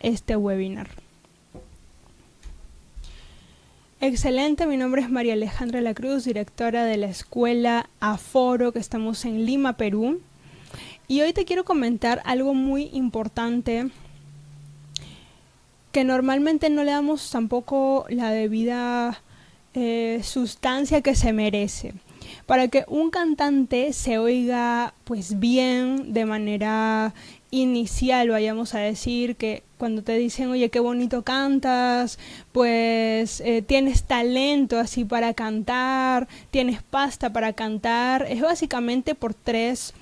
este webinar. Excelente, mi nombre es María Alejandra La Cruz, directora de la escuela Aforo, que estamos en Lima, Perú. Y hoy te quiero comentar algo muy importante que normalmente no le damos tampoco la debida sustancia que se merece. Para que un cantante se oiga pues bien de manera inicial, vayamos a decir, que cuando te dicen, oye, qué bonito cantas, pues tienes talento así para cantar, tienes pasta para cantar, es básicamente por tres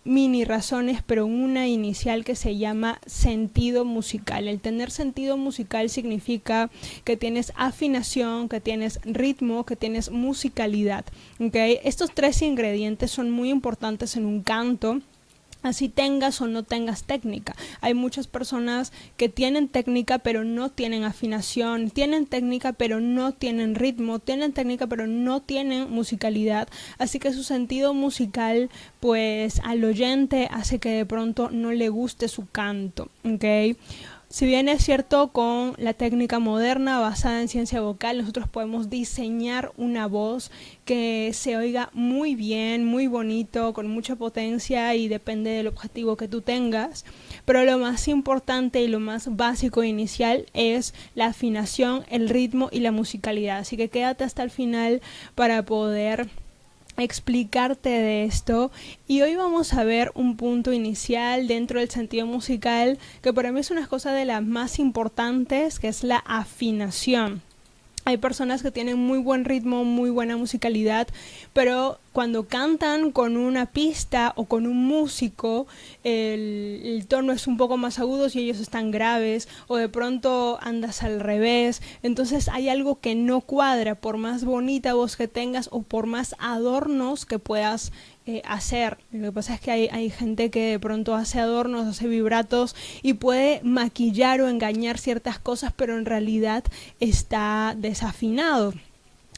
mini razones, pero una inicial que se llama sentido musical. El tener sentido musical significa que tienes afinación, que tienes ritmo, que tienes musicalidad, ¿okay? Estos tres ingredientes son muy importantes en un canto, así tengas o no tengas técnica. Hay muchas personas que tienen técnica pero no tienen afinación, tienen técnica pero no tienen ritmo, tienen técnica pero no tienen musicalidad, así que su sentido musical pues al oyente hace que de pronto no le guste su canto, ¿ok? Si bien es cierto, con la técnica moderna basada en ciencia vocal, nosotros podemos diseñar una voz que se oiga muy bien, muy bonito, con mucha potencia, y depende del objetivo que tú tengas. Pero lo más importante y lo más básico e inicial es la afinación, el ritmo y la musicalidad. Así que quédate hasta el final para poder explicarte de esto. Y hoy vamos a ver un punto inicial dentro del sentido musical que para mí es una cosa de las más importantes, que es la afinación. Hay personas que tienen muy buen ritmo, muy buena musicalidad, pero cuando cantan con una pista o con un músico, el tono es un poco más agudo y ellos están graves, o de pronto andas al revés. Entonces hay algo que no cuadra, por más bonita voz que tengas o por más adornos que puedas hacer. Lo que pasa es que hay gente que de pronto hace adornos, hace vibratos y puede maquillar o engañar ciertas cosas, pero en realidad está desafinado.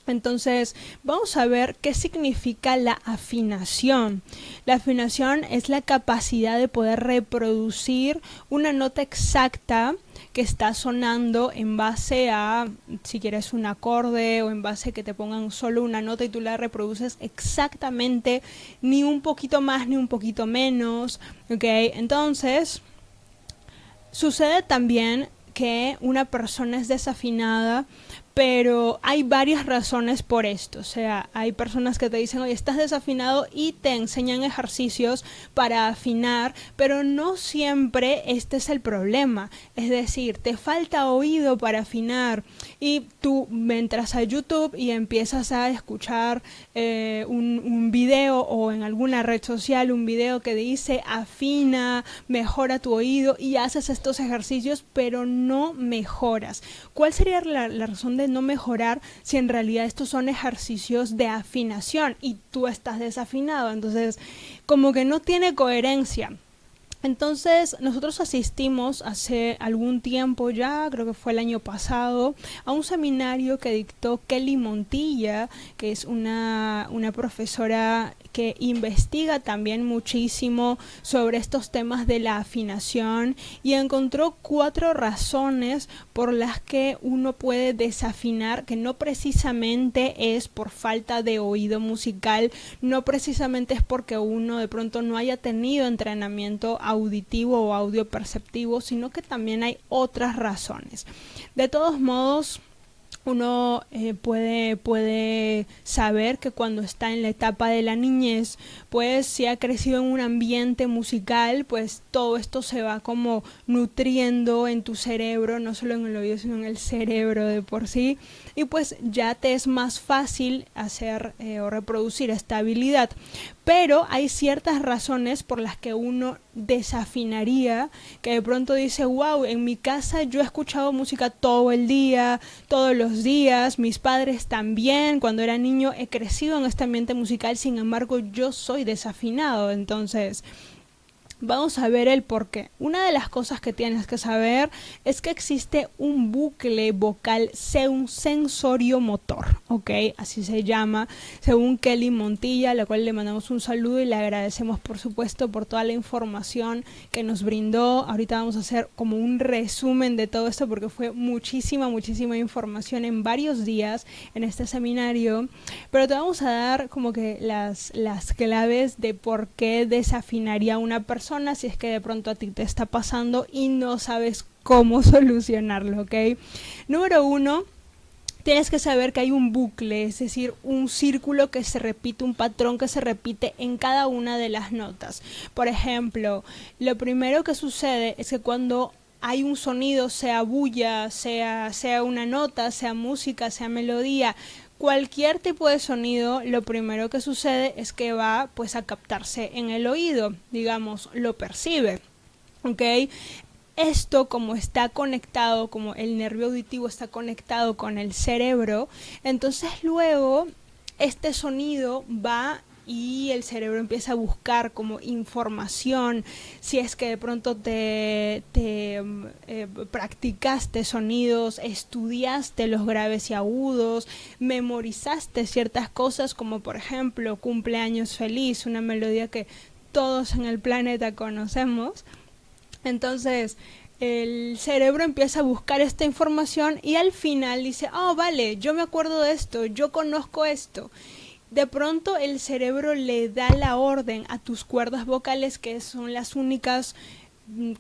Entonces vamos a ver qué significa la afinación. La afinación es la capacidad de poder reproducir una nota exacta que está sonando en base a, si quieres, un acorde, o en base a que te pongan solo una nota y tú la reproduces exactamente, ni un poquito más ni un poquito menos, ¿ok? Entonces sucede también que una persona es desafinada, pero hay varias razones por esto. O sea, hay personas que te dicen, oye, estás desafinado, y te enseñan ejercicios para afinar, pero no siempre este es el problema. Es decir, te falta oído para afinar y tú entras a YouTube y empiezas a escuchar un video, o en alguna red social un video que dice afina, mejora tu oído, y haces estos ejercicios pero no mejoras. ¿Cuál sería la razón de no mejorar si en realidad estos son ejercicios de afinación y tú estás desafinado? Entonces, como que no tiene coherencia. Entonces nosotros asistimos hace algún tiempo ya, creo que fue el año pasado, a un seminario que dictó Kelly Montilla, que es una profesora que investiga también muchísimo sobre estos temas de la afinación, y encontró 4 razones por las que uno puede desafinar, que no precisamente es por falta de oído musical, no precisamente es porque uno de pronto no haya tenido entrenamiento auditivo o audio perceptivo, sino que también hay otras razones. De todos modos, uno puede saber que cuando está en la etapa de la niñez, pues si ha crecido en un ambiente musical, pues todo esto se va como nutriendo en tu cerebro, no solo en el oído sino en el cerebro de por sí, y pues ya te es más fácil hacer o reproducir esta habilidad. Pero hay ciertas razones por las que uno desafinaría, que de pronto dice, wow, en mi casa yo he escuchado música todo el día, todos los días, mis padres también, cuando era niño he crecido en este ambiente musical, sin embargo yo soy desafinado. Entonces Vamos a ver el por qué. Una de las cosas que tienes que saber es que existe un bucle vocal sensorio-motor, ¿ok? Así se llama, según Kelly Montilla, a la cual le mandamos un saludo y le agradecemos, por supuesto, por toda la información que nos brindó. Ahorita vamos a hacer como un resumen de todo esto porque fue muchísima información en varios días en este seminario, pero te vamos a dar como que las claves de por qué desafinaría una persona si es que de pronto a ti te está pasando y no sabes cómo solucionarlo, ¿ok? Número 1, tienes que saber que hay un bucle, es decir, un círculo que se repite, un patrón que se repite en cada una de las notas. Por ejemplo, lo primero que sucede es que cuando hay un sonido, sea bulla, sea una nota, sea música, sea melodía, cualquier tipo de sonido, lo primero que sucede es que va pues a captarse en el oído, digamos, lo percibe, ¿ok? Esto, como está conectado, como el nervio auditivo está conectado con el cerebro, entonces luego este sonido va y el cerebro empieza a buscar como información. Si es que de pronto practicaste sonidos, estudiaste los graves y agudos, memorizaste ciertas cosas, como por ejemplo cumpleaños feliz, una melodía que todos en el planeta conocemos. Entonces el cerebro empieza a buscar esta información y al final dice, oh vale, yo me acuerdo de esto, yo conozco esto. De pronto el cerebro le da la orden a tus cuerdas vocales, que son las únicas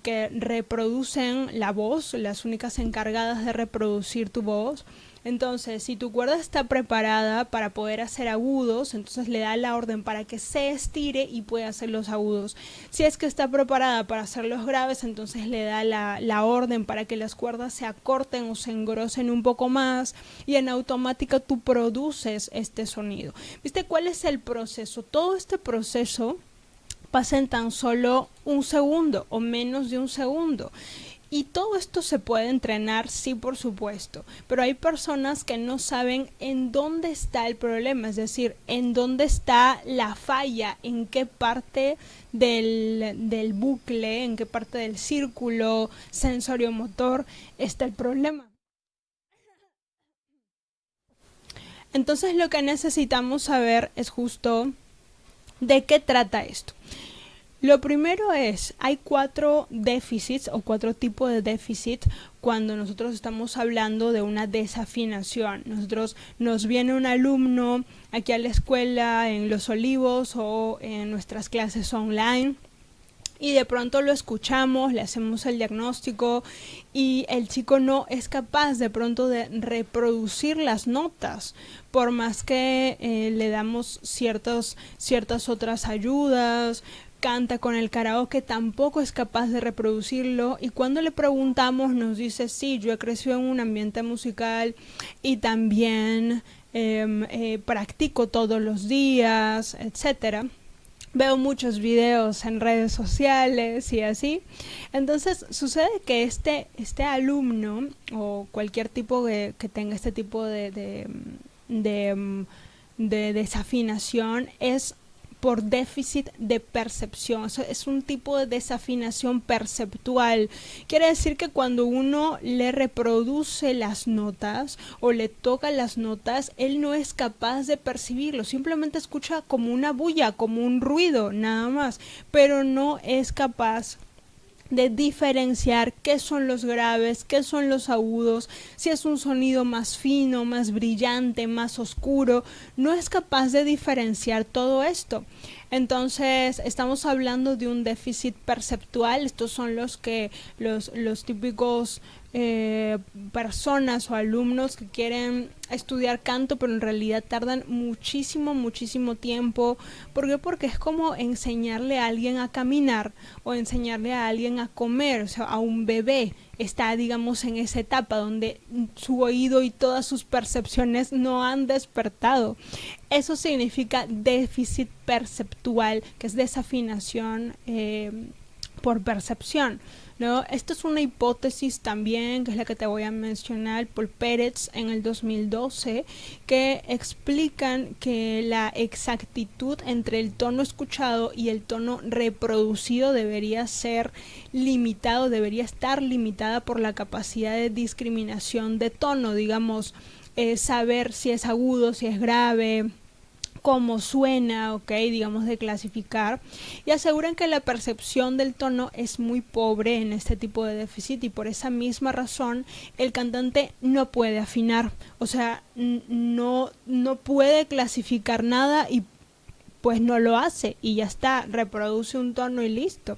que reproducen la voz, las únicas encargadas de reproducir tu voz. Entonces, si tu cuerda está preparada para poder hacer agudos, entonces le da la orden para que se estire y pueda hacer los agudos. Si es que está preparada para hacer los graves, entonces le da la orden para que las cuerdas se acorten o se engrosen un poco más y en automática tú produces este sonido. ¿Viste cuál es el proceso? Todo este proceso pasa en tan solo un segundo o menos de un segundo. Y todo esto se puede entrenar, sí, por supuesto, pero hay personas que no saben en dónde está el problema, es decir, en dónde está la falla, en qué parte del bucle, en qué parte del círculo sensorio-motor está el problema. Entonces lo que necesitamos saber es justo de qué trata esto. Lo primero es, hay 4 déficits o 4 tipos de déficit cuando nosotros estamos hablando de una desafinación. Nos viene un alumno aquí a la escuela en Los Olivos o en nuestras clases online y de pronto lo escuchamos, le hacemos el diagnóstico y el chico no es capaz de pronto de reproducir las notas, por más que le damos ciertas otras ayudas. Canta con el karaoke, tampoco es capaz de reproducirlo y cuando le preguntamos nos dice, sí, yo he crecido en un ambiente musical y también practico todos los días, etcétera. Veo muchos videos en redes sociales y así. Entonces sucede que este alumno o cualquier tipo que tenga este tipo de desafinación es por déficit de percepción. O sea, es un tipo de desafinación perceptual. Quiere decir que cuando uno le reproduce las notas o le toca las notas, él no es capaz de percibirlo. Simplemente escucha como una bulla, como un ruido, nada más. Pero no es capaz de diferenciar qué son los graves, qué son los agudos, si es un sonido más fino, más brillante, más oscuro, no es capaz de diferenciar todo esto. Entonces estamos hablando de un déficit perceptual. Estos son los típicos personas o alumnos que quieren estudiar canto pero en realidad tardan muchísimo tiempo. ¿Por qué? Porque es como enseñarle a alguien a caminar o enseñarle a alguien a comer, o sea, a un bebé. Está, digamos, en esa etapa donde su oído y todas sus percepciones no han despertado. Eso significa déficit perceptual, que es desafinación por percepción. ¿no? Esto es una hipótesis también, que es la que te voy a mencionar, por Pérez en el 2012, que explican que la exactitud entre el tono escuchado y el tono reproducido debería ser limitado, debería estar limitada por la capacidad de discriminación de tono, digamos, saber si es agudo, si es grave, cómo suena, ok, digamos, de clasificar, y aseguran que la percepción del tono es muy pobre en este tipo de déficit, y por esa misma razón el cantante no puede afinar, o sea, no puede clasificar nada, y pues no lo hace y ya está, reproduce un tono y listo,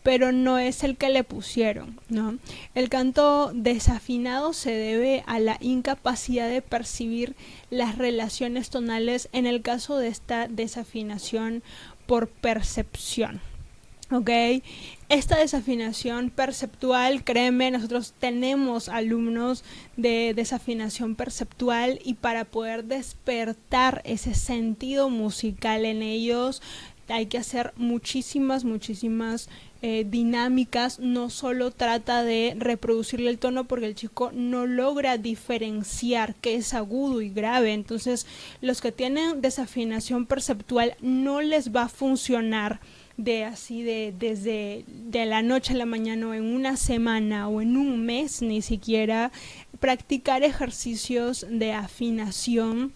pero no es el que le pusieron, ¿no? El canto desafinado se debe a la incapacidad de percibir las relaciones tonales en el caso de esta desafinación por percepción. Ok, esta desafinación perceptual, créeme, nosotros tenemos alumnos de desafinación perceptual, y para poder despertar ese sentido musical en ellos hay que hacer muchísimas dinámicas. No solo trata de reproducirle el tono, porque el chico no logra diferenciar qué es agudo y grave, entonces los que tienen desafinación perceptual no les va a funcionar desde la noche a la mañana, o en una semana o en un mes, ni siquiera practicar ejercicios de afinación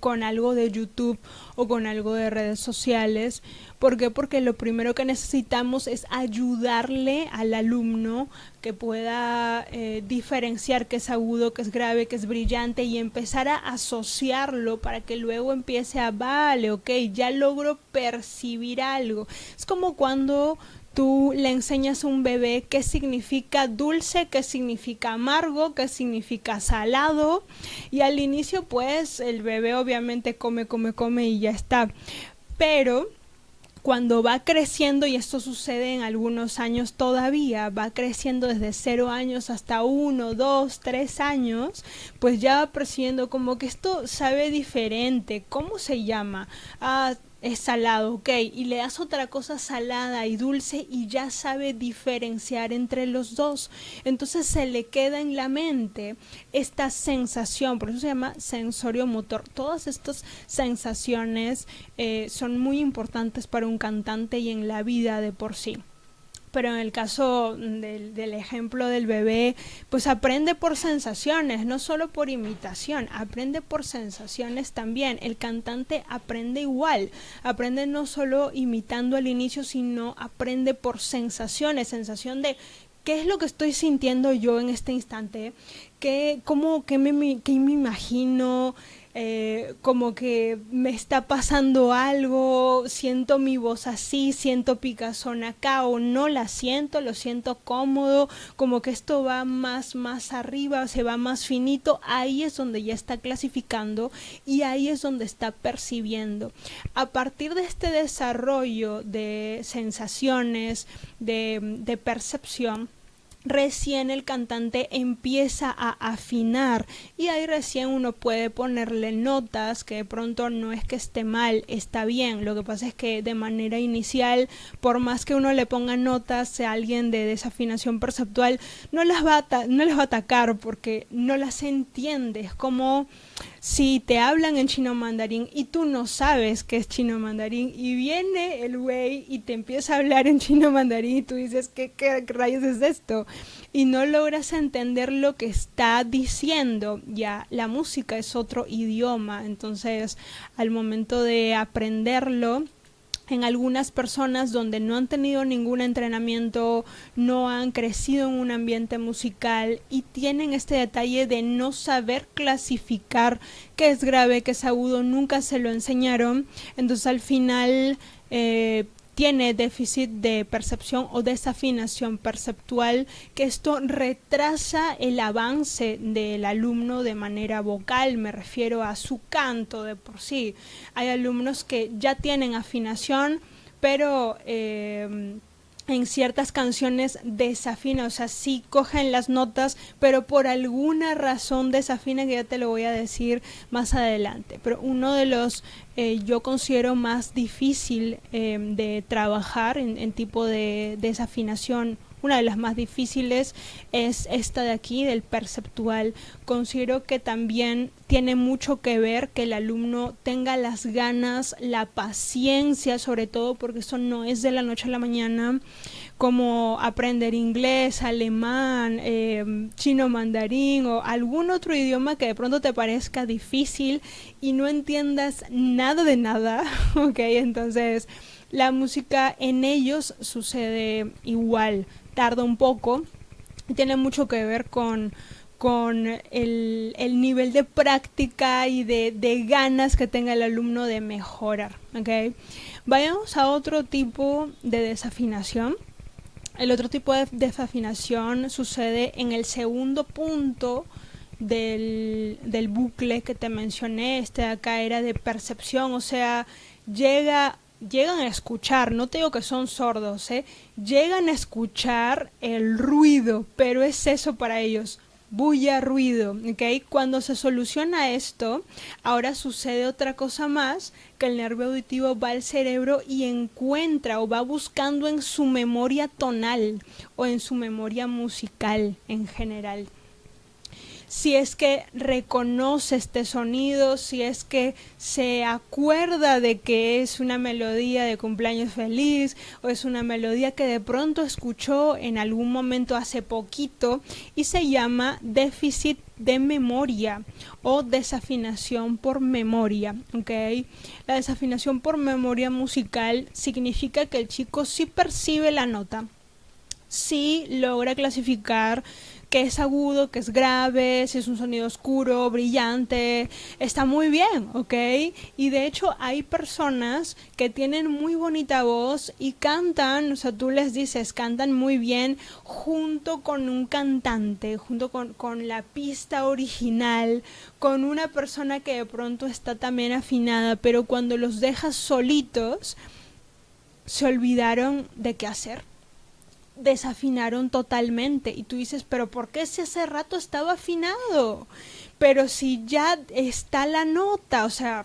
con algo de YouTube o con algo de redes sociales. ¿Por qué? Porque lo primero que necesitamos es ayudarle al alumno que pueda diferenciar qué es agudo, qué es grave, qué es brillante, y empezar a asociarlo para que luego empiece a, vale, ok, ya logro percibir algo. Es como cuando tú le enseñas a un bebé qué significa dulce, qué significa amargo, qué significa salado, y al inicio pues el bebé obviamente come y ya está, pero cuando va creciendo, y esto sucede en algunos años todavía, va creciendo desde 0 años hasta 1, 2, 3 años, pues ya va percibiendo como que esto sabe diferente. ¿Cómo se llama? Es salado, ok, y le das otra cosa salada y dulce y ya sabe diferenciar entre los dos. Entonces se le queda en la mente esta sensación, por eso se llama sensorio motor. Todas estas sensaciones son muy importantes para un cantante y en la vida de por sí. Pero en el caso del ejemplo del bebé, pues aprende por sensaciones, no solo por imitación, aprende por sensaciones también. El cantante aprende igual, aprende no solo imitando al inicio, sino aprende por sensaciones, sensación de qué es lo que estoy sintiendo yo en este instante, qué me imagino, como que me está pasando algo, siento mi voz así, siento picazón acá, o no la siento, lo siento cómodo, como que esto va más arriba, se va más finito. Ahí es donde ya está clasificando y ahí es donde está percibiendo. A partir de este desarrollo de sensaciones, de percepción, recién el cantante empieza a afinar, y ahí recién uno puede ponerle notas, que de pronto no es que esté mal, está bien. Lo que pasa es que de manera inicial, por más que uno le ponga notas a alguien de desafinación perceptual, no les va a atacar porque no las entiende. Es como si te hablan en chino mandarín y tú no sabes qué es chino mandarín, y viene el güey y te empieza a hablar en chino mandarín y tú dices, ¿qué rayos es esto? Y no logras entender lo que está diciendo. Ya la música es otro idioma, entonces al momento de aprenderlo, en algunas personas donde no han tenido ningún entrenamiento, no han crecido en un ambiente musical y tienen este detalle de no saber clasificar qué es grave, qué es agudo, nunca se lo enseñaron, entonces al final tiene déficit de percepción o desafinación perceptual, que esto retrasa el avance del alumno de manera vocal. Me refiero a su canto de por sí. Hay alumnos que ya tienen afinación, pero en ciertas canciones desafinan, o sea, sí cogen las notas, pero por alguna razón desafinan, que ya te lo voy a decir más adelante. Pero uno de los yo considero más difícil de trabajar en tipo de desafinación una de las más difíciles es esta de aquí, del perceptual. Considero que también tiene mucho que ver que el alumno tenga las ganas, la paciencia, sobre todo porque esto no es de la noche a la mañana, como aprender inglés, alemán, chino mandarín o algún otro idioma que de pronto te parezca difícil y no entiendas nada de nada, ¿ok? Entonces la música en ellos sucede igual, tarda un poco y tiene mucho que ver con el nivel de práctica y de ganas que tenga el alumno de mejorar, ¿ok? Vayamos a otro tipo de desafinación. El otro tipo de desafinación sucede en el segundo punto del bucle que te mencioné. Este de acá era de percepción, o sea, llegan a escuchar, no te digo que son sordos, llegan a escuchar el ruido, pero es eso para ellos, bulla, ruido, ¿ok? Cuando se soluciona esto, ahora sucede otra cosa más, que el nervio auditivo va al cerebro y encuentra o va buscando en su memoria tonal o en su memoria musical en general. Si es que reconoce este sonido, si es que se acuerda de que es una melodía de cumpleaños feliz o es una melodía que de pronto escuchó en algún momento hace poquito, y se llama déficit de memoria o desafinación por memoria, ¿ok? La desafinación por memoria musical significa que el chico sí percibe la nota, sí logra clasificar que es agudo, que es grave, si es un sonido oscuro, brillante, está muy bien, ¿ok? Y de hecho hay personas que tienen muy bonita voz y cantan, o sea, tú les dices, cantan muy bien junto con un cantante, junto con la pista original, con una persona que de pronto está también afinada, pero cuando los dejas solitos, se olvidaron de qué hacer. Desafinaron totalmente y tú dices, pero ¿por qué si hace rato estaba afinado? Pero si ya está la nota, o sea,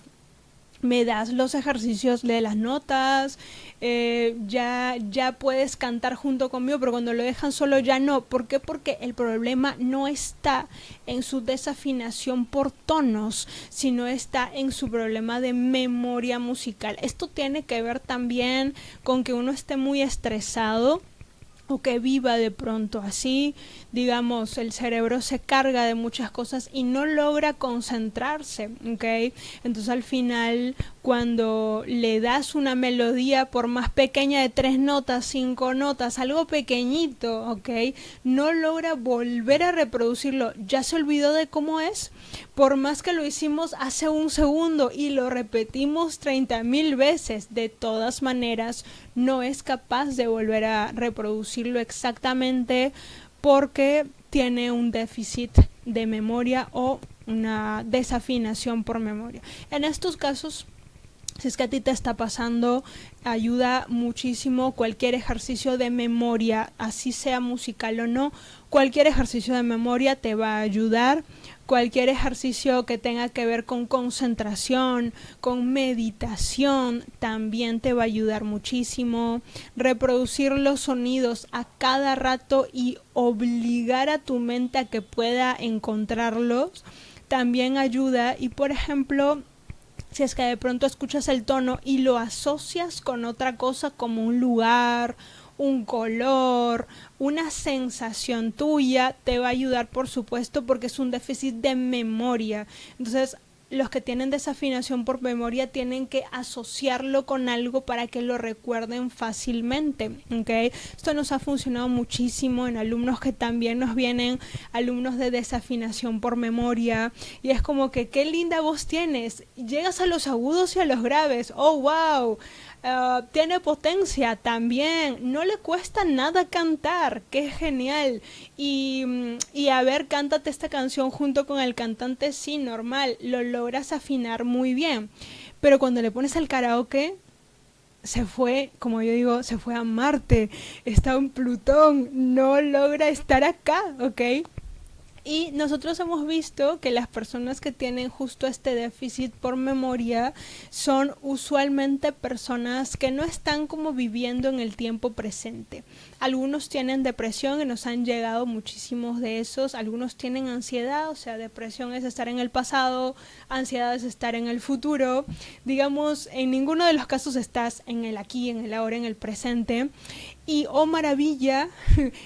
me das los ejercicios de las notas, ya puedes cantar junto conmigo, pero cuando lo dejan solo ya no. ¿Por qué? Porque el problema no está en su desafinación por tonos, sino está en su problema de memoria musical. Esto tiene que ver también con que uno esté muy estresado o que viva de pronto así, digamos, el cerebro se carga de muchas cosas y no logra concentrarse, ¿ok? Entonces al final, cuando le das una melodía, por más pequeña de 3 notas, 5 notas, algo pequeñito, ¿ok? No logra volver a reproducirlo, ya se olvidó de cómo es, por más que lo hicimos hace un segundo y lo repetimos 30,000 veces, de todas maneras no es capaz de volver a reproducirlo exactamente porque tiene un déficit de memoria o una desafinación por memoria. En estos casos, si es que a ti te está pasando, ayuda muchísimo cualquier ejercicio de memoria, así sea musical o no, cualquier ejercicio de memoria te va a ayudar. Cualquier ejercicio que tenga que ver con concentración, con meditación, también te va a ayudar muchísimo. Reproducir los sonidos a cada rato y obligar a tu mente a que pueda encontrarlos también ayuda. Y por ejemplo, si es que de pronto escuchas el tono y lo asocias con otra cosa como un lugar, un color, una sensación tuya, te va a ayudar, por supuesto, porque es un déficit de memoria. Entonces, los que tienen desafinación por memoria tienen que asociarlo con algo para que lo recuerden fácilmente, ¿okay? Esto nos ha funcionado muchísimo en alumnos que también nos vienen, alumnos de desafinación por memoria, y es como que qué linda voz tienes, llegas a los agudos y a los graves, oh wow, tiene potencia también, no le cuesta nada cantar, qué genial, y a ver, cántate esta canción junto con el cantante, sí, normal, lo logras afinar muy bien, pero cuando le pones al karaoke, se fue, como yo digo, se fue a Marte, está en Plutón, no logra estar acá, ¿ok? Y nosotros hemos visto que las personas que tienen justo este déficit por memoria son usualmente personas que no están como viviendo en el tiempo presente. Algunos tienen depresión y nos han llegado muchísimos de esos. Algunos tienen ansiedad, o sea, depresión es estar en el pasado, ansiedad es estar en el futuro. Digamos, en ninguno de los casos estás en el aquí, en el ahora, en el presente. Y oh maravilla,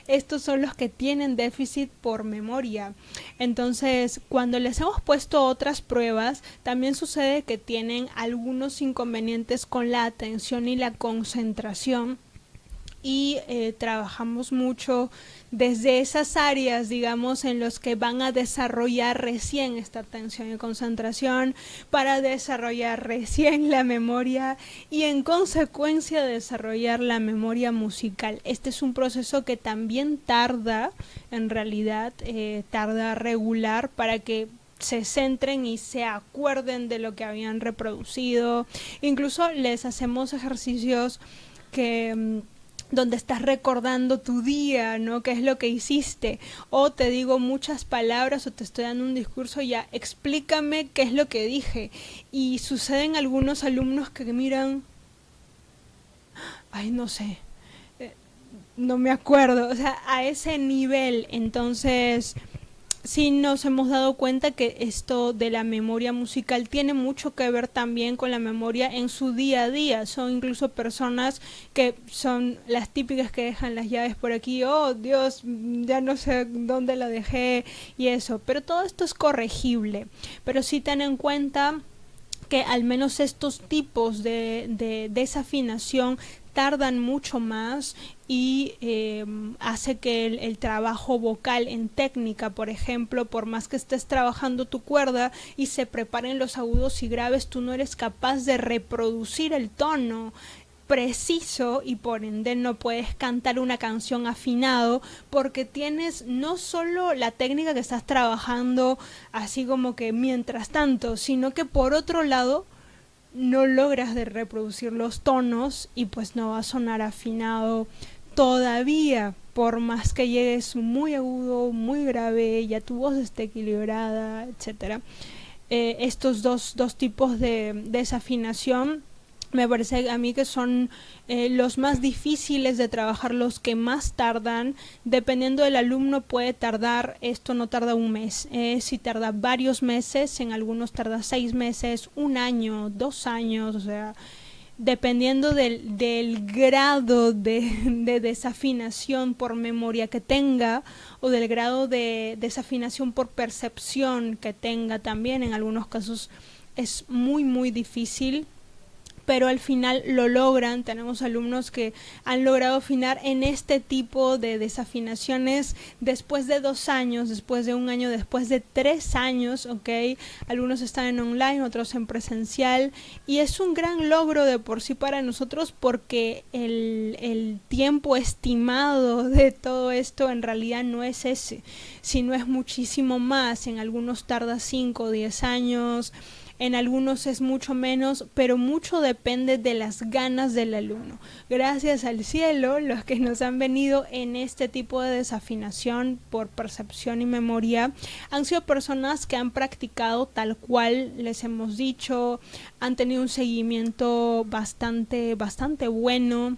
estos son los que tienen déficit por memoria. Entonces, cuando les hemos puesto otras pruebas, también sucede que tienen algunos inconvenientes con la atención y la concentración. Y trabajamos mucho desde esas áreas, digamos, en los que van a desarrollar recién esta atención y concentración, para desarrollar recién la memoria y en consecuencia desarrollar la memoria musical. Este es un proceso que también tarda, en realidad, tarda regular para que se centren y se acuerden de lo que habían reproducido. Incluso les hacemos ejercicios que donde estás recordando tu día, ¿no? ¿Qué es lo que hiciste? O te digo muchas palabras o te estoy dando un discurso, ya explícame qué es lo que dije. Y suceden algunos alumnos que miran, ay, no sé, no me acuerdo, o sea, a ese nivel. Entonces, sí nos hemos dado cuenta que esto de la memoria musical tiene mucho que ver también con la memoria en su día a día. Son incluso personas que son las típicas que dejan las llaves por aquí, oh Dios, ya no sé dónde la dejé y eso. Pero todo esto es corregible. Pero sí ten en cuenta que al menos estos tipos de desafinación tardan mucho más y hace que el trabajo vocal en técnica, por ejemplo, por más que estés trabajando tu cuerda y se preparen los agudos y graves, tú no eres capaz de reproducir el tono preciso y por ende no puedes cantar una canción afinado porque tienes no solo la técnica que estás trabajando así como que mientras tanto, sino que por otro lado no logras de reproducir los tonos y pues no va a sonar afinado todavía, por más que llegues muy agudo, muy grave, ya tu voz esté equilibrada, etcétera. Estos dos tipos de desafinación me parece a mí que son los más difíciles de trabajar, los que más tardan. Dependiendo del alumno puede tardar, esto no tarda un mes, si tarda varios meses, en algunos tarda 6 meses, 1 año, 2 años, o sea, dependiendo del grado de desafinación por memoria que tenga o del grado de desafinación por percepción que tenga también. En algunos casos es muy difícil, pero al final lo logran. Tenemos alumnos que han logrado afinar en este tipo de desafinaciones después de 2 años, después de 1 año, después de 3 años, ¿ok? Algunos están en online, otros en presencial, y es un gran logro de por sí para nosotros porque el tiempo estimado de todo esto en realidad no es ese, sino es muchísimo más. En algunos tarda 5 o 10 años, en algunos es mucho menos, pero mucho depende de las ganas del alumno. Gracias al cielo, los que nos han venido en este tipo de desafinación por percepción y memoria han sido personas que han practicado tal cual les hemos dicho, han tenido un seguimiento bastante bueno.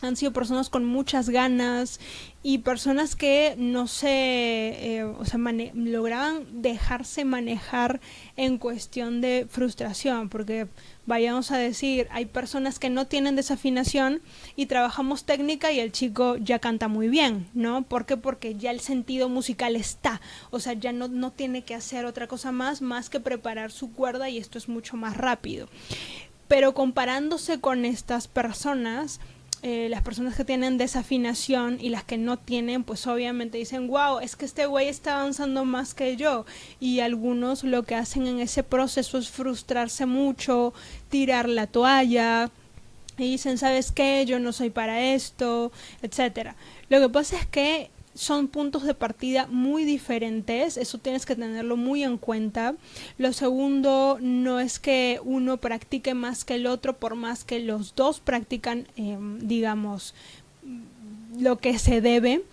Han sido personas con muchas ganas y personas que no sé, o sea, lograban dejarse manejar en cuestión de frustración, porque vayamos a decir, hay personas que no tienen desafinación y trabajamos técnica y el chico ya canta muy bien, ¿no? ¿Por qué? Porque ya el sentido musical está, o sea, ya no tiene que hacer otra cosa más que preparar su cuerda, y esto es mucho más rápido. Pero comparándose con estas personas, las personas que tienen desafinación y las que no tienen, pues obviamente dicen, wow, es que este güey está avanzando más que yo. Y algunos lo que hacen en ese proceso es frustrarse mucho, tirar la toalla, y dicen, ¿sabes qué? Yo no soy para esto, etcétera. Lo que pasa es que son puntos de partida muy diferentes, eso tienes que tenerlo muy en cuenta. Lo segundo, no es que uno practique más que el otro, por más que los dos practican, digamos, lo que se debe,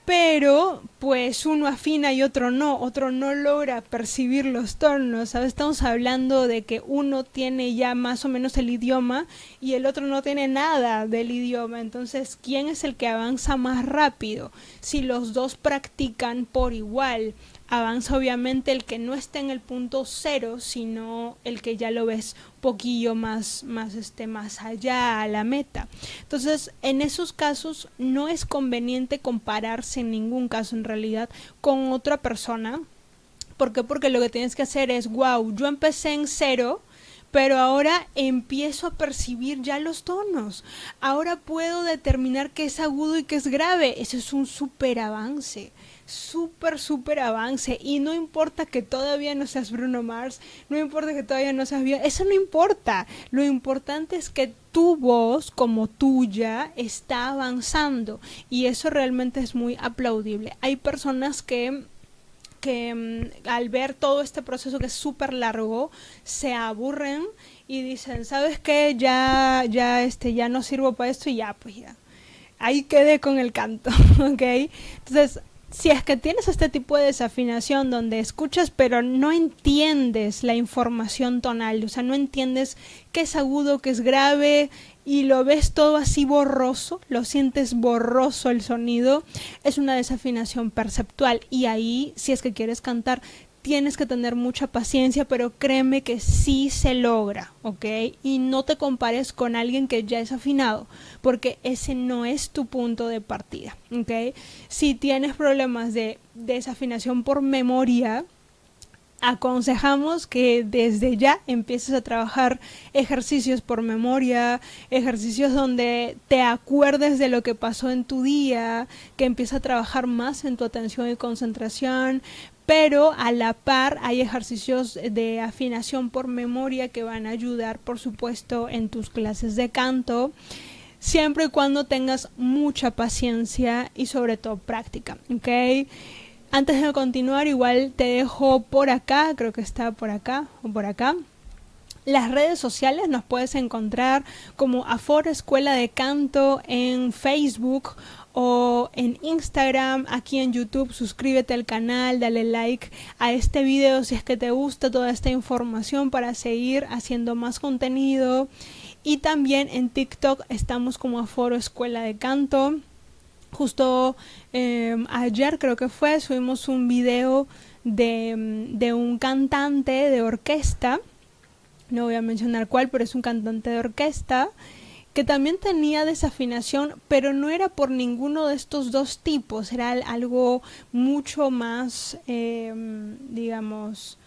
pero pues pues uno afina y otro no logra percibir los tonos, ¿sabes? Estamos hablando de que uno tiene ya más o menos el idioma y el otro no tiene nada del idioma. Entonces, ¿quién es el que avanza más rápido? Si los dos practican por igual, avanza obviamente el que no está en el punto cero, sino el que ya lo ves poquillo más allá a la meta. Entonces, en esos casos no es conveniente compararse en ningún caso en realidad con otra persona. ¿Por qué? Porque lo que tienes que hacer es, wow, yo empecé en cero, pero ahora empiezo a percibir ya los tonos. Ahora puedo determinar qué es agudo y qué es grave. Eso es un súper avance. Súper avance. Y no importa que todavía no seas Bruno Mars, no importa que todavía no seas bien, eso no importa. Lo importante es que tu voz como tuya está avanzando y eso realmente es muy aplaudible. Hay personas que al ver todo este proceso que es súper largo se aburren y dicen, ¿sabes qué? Ya no sirvo para esto y ya, pues ya. Ahí quedé con el canto, ¿ok? Entonces, si es que tienes este tipo de desafinación donde escuchas pero no entiendes la información tonal, o sea, no entiendes qué es agudo, qué es grave y lo ves todo así borroso, lo sientes borroso el sonido, es una desafinación perceptual y ahí, si es que quieres cantar, tienes que tener mucha paciencia, pero créeme que sí se logra, ¿ok? Y no te compares con alguien que ya es afinado, porque ese no es tu punto de partida, ¿ok? Si tienes problemas de desafinación por memoria, aconsejamos que desde ya empieces a trabajar ejercicios por memoria, ejercicios donde te acuerdes de lo que pasó en tu día, que empieces a trabajar más en tu atención y concentración, pero a la par hay ejercicios de afinación por memoria que van a ayudar, por supuesto, en tus clases de canto, siempre y cuando tengas mucha paciencia y sobre todo práctica, ¿ok? Antes de continuar, igual te dejo por acá, creo que está por acá o por acá. Las redes sociales nos puedes encontrar como Aforo Escuela de Canto en Facebook o en Instagram, aquí en YouTube. Suscríbete al canal, dale like a este video si es que te gusta toda esta información para seguir haciendo más contenido. Y también en TikTok estamos como Aforo Escuela de Canto. Justo ayer creo que fue, subimos un video de un cantante de orquesta, no voy a mencionar cuál, pero es un cantante de orquesta que también tenía desafinación, pero no era por ninguno de estos dos tipos, era algo mucho más, digamos,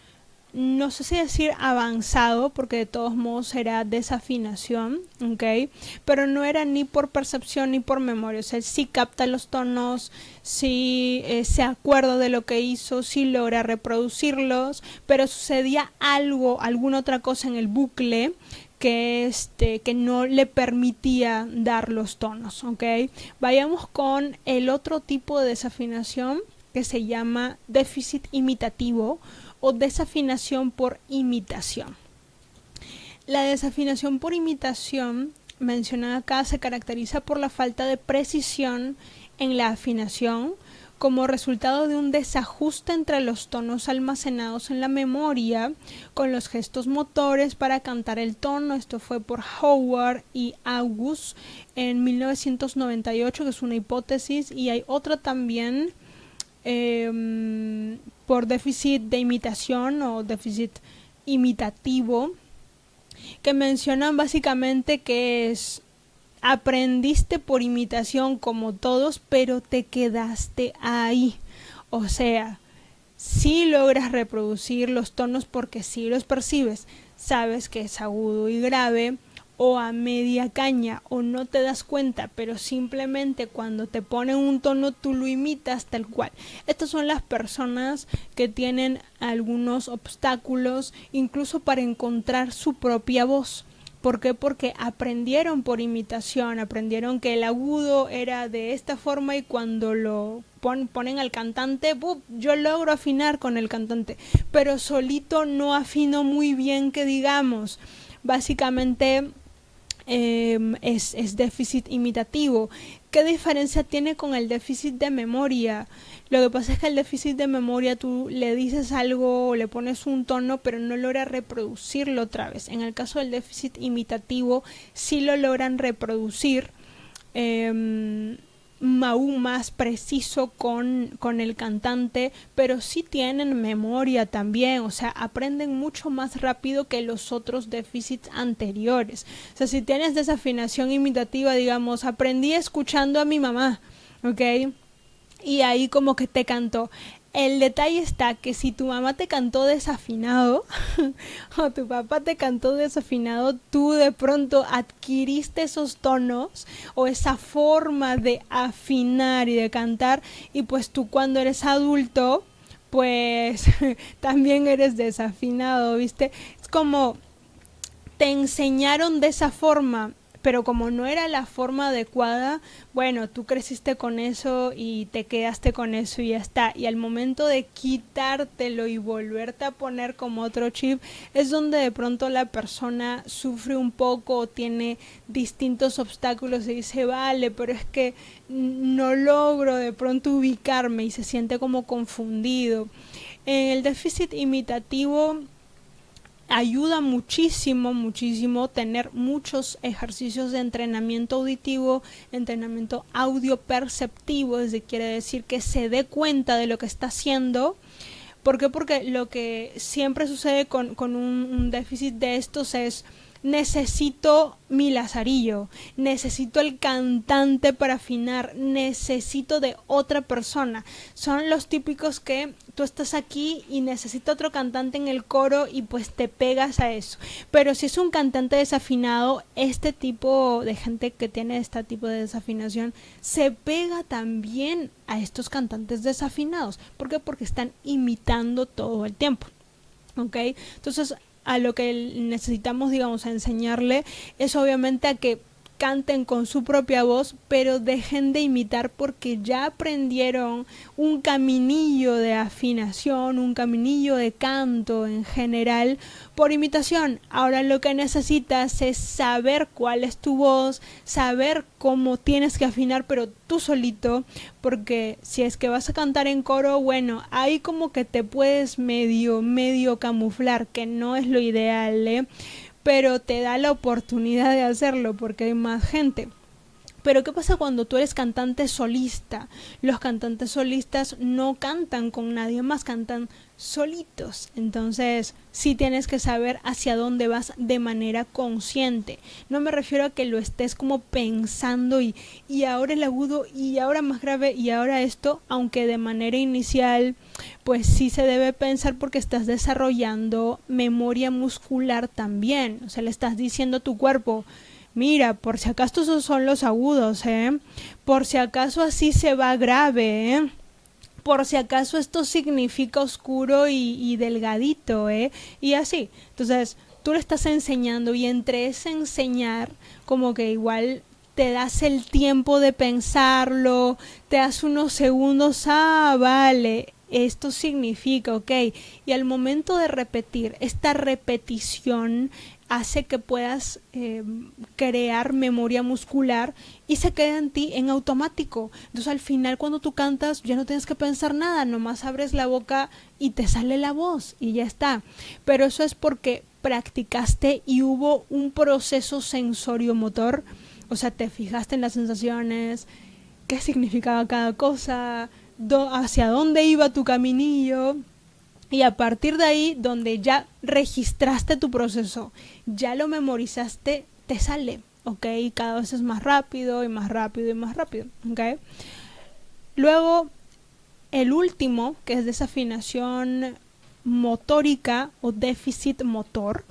no sé si decir avanzado, porque de todos modos era desafinación, ¿ok? Pero no era ni por percepción ni por memoria, o sea, sí capta los tonos, sí se acuerda de lo que hizo, sí logra reproducirlos, pero sucedía algo, alguna otra cosa en el bucle que no le permitía dar los tonos, ¿ok? Vayamos con el otro tipo de desafinación que se llama déficit imitativo o desafinación por imitación. La desafinación por imitación mencionada acá se caracteriza por la falta de precisión en la afinación como resultado de un desajuste entre los tonos almacenados en la memoria con los gestos motores para cantar el tono. Esto fue por Howard y August en 1998, que es una hipótesis, y hay otra también por déficit de imitación o déficit imitativo, que mencionan básicamente que es aprendiste por imitación como todos, pero te quedaste ahí. O sea, si logras reproducir los tonos porque si los percibes, sabes que es agudo y grave, o a media caña, o no te das cuenta, pero simplemente cuando te ponen un tono tú lo imitas tal cual. Estas son las personas que tienen algunos obstáculos incluso para encontrar su propia voz. ¿Por qué? Porque aprendieron por imitación, aprendieron que el agudo era de esta forma y cuando lo ponen al cantante, yo logro afinar con el cantante, pero solito no afino muy bien, que digamos. Básicamente es déficit imitativo. ¿Qué diferencia tiene con el déficit de memoria? Lo que pasa es que el déficit de memoria tú le dices algo o le pones un tono pero no logra reproducirlo otra vez. En el caso del déficit imitativo sí lo logran reproducir aún más preciso con el cantante, pero sí tienen memoria también, o sea, aprenden mucho más rápido que los otros déficits anteriores. O sea, si tienes desafinación imitativa, digamos, aprendí escuchando a mi mamá, ¿ok? Y ahí como que te cantó. El detalle está que si tu mamá te cantó desafinado o tu papá te cantó desafinado, tú de pronto adquiriste esos tonos o esa forma de afinar y de cantar, y pues tú cuando eres adulto, pues también eres desafinado, ¿viste? Es como te enseñaron de esa forma, pero como no era la forma adecuada, bueno, tú creciste con eso y te quedaste con eso y ya está. Y al momento de quitártelo y volverte a poner como otro chip, es donde de pronto la persona sufre un poco o tiene distintos obstáculos y dice, vale, pero es que no logro de pronto ubicarme, y se siente como confundido. En el déficit imitativo ayuda muchísimo tener muchos ejercicios de entrenamiento auditivo, entrenamiento audio perceptivo, es decir, quiere decir que se dé cuenta de lo que está haciendo. ¿Por qué? Porque lo que siempre sucede con un déficit de estos es: necesito mi lazarillo, necesito el cantante para afinar, necesito de otra persona. Son los típicos que tú estás aquí y necesito otro cantante en el coro y pues te pegas a eso. Pero si es un cantante desafinado, este tipo de gente que tiene este tipo de desafinación se pega también a estos cantantes desafinados. ¿Por qué? Porque están imitando todo el tiempo. ¿Ok? Entonces, a lo que necesitamos, digamos, a enseñarle es obviamente a que canten con su propia voz, pero dejen de imitar, porque ya aprendieron un caminillo de afinación, un caminillo de canto en general por imitación. Ahora lo que necesitas es saber cuál es tu voz, saber cómo tienes que afinar, pero tú solito, porque si es que vas a cantar en coro, bueno, ahí como que te puedes medio camuflar, que no es lo ideal, ¿eh? Pero te da la oportunidad de hacerlo porque hay más gente. Pero ¿qué pasa cuando tú eres cantante solista? Los cantantes solistas no cantan con nadie más, cantan solitos. Entonces sí tienes que saber hacia dónde vas de manera consciente. No me refiero a que lo estés como pensando y ahora el agudo y ahora más grave y ahora esto, aunque de manera inicial pues sí se debe pensar, porque estás desarrollando memoria muscular también. O sea, le estás diciendo a tu cuerpo: mira, por si acaso esos son los agudos, por si acaso así se va grave, por si acaso esto significa oscuro y delgadito, y así. Entonces tú le estás enseñando, y entre ese enseñar como que igual te das el tiempo de pensarlo, te das unos segundos, vale, esto significa, ok, y al momento de repetir, esta repetición hace que puedas crear memoria muscular y se queda en ti en automático. Entonces al final, cuando tú cantas, ya no tienes que pensar nada, nomás abres la boca y te sale la voz y ya está. Pero eso es porque practicaste y hubo un proceso sensorio-motor. O sea, te fijaste en las sensaciones, qué significaba cada cosa, hacia dónde iba tu caminillo. Y a partir de ahí, donde ya registraste tu proceso, ya lo memorizaste, te sale, ¿ok? Cada vez es más rápido y más rápido y más rápido, ¿ok? Luego, el último, que es desafinación motórica o déficit motor,